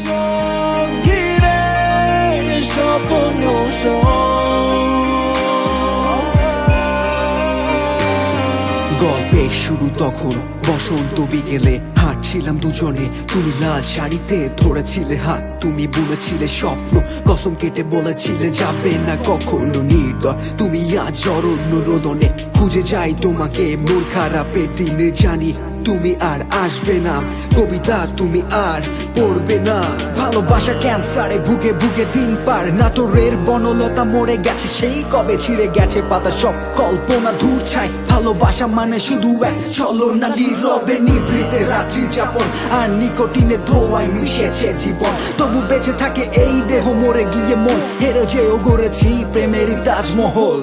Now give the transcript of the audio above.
চোখ ঘিরে স্বপ্ন গল্পের শুরু তখন বসন্ত বিকেলে, হাঁটছিলাম দুজনে, তুমি লাল শাড়িতে ধরেছিলে হাত, তুমি বুনেছিলে স্বপ্ন, কসম কেটে বলেছিলে যাবে না কখনো নির্দয়। তুমি আজ অরণ্য রোদনে, খুঁজে যাই তোমাকে মন খারাপের দিনে, জানি তুমি আর আসবে না, কবিতা তুমি আর পড়বে না। ভালোবাসা ক্যান্সারে ভুগে ভুগে দিন পার, নাটোরের বনলতা মরে গেছে সেই কবে, ছিঁড়ে গেছে পাতা সব কল্পনা ধূর ছাই। ভালোবাসা মানে শুধু এক ছলনা, নীরবে নিভৃতে রাত্রি যাপন, আর নিকোটিনের ধোঁয়ায় মিশেছে জীবন। তবু বেঁচে থাকে এই দেহ, মরে গিয়ে মন, হেরে যেও গড়েছি প্রেমেরই তাজমহল।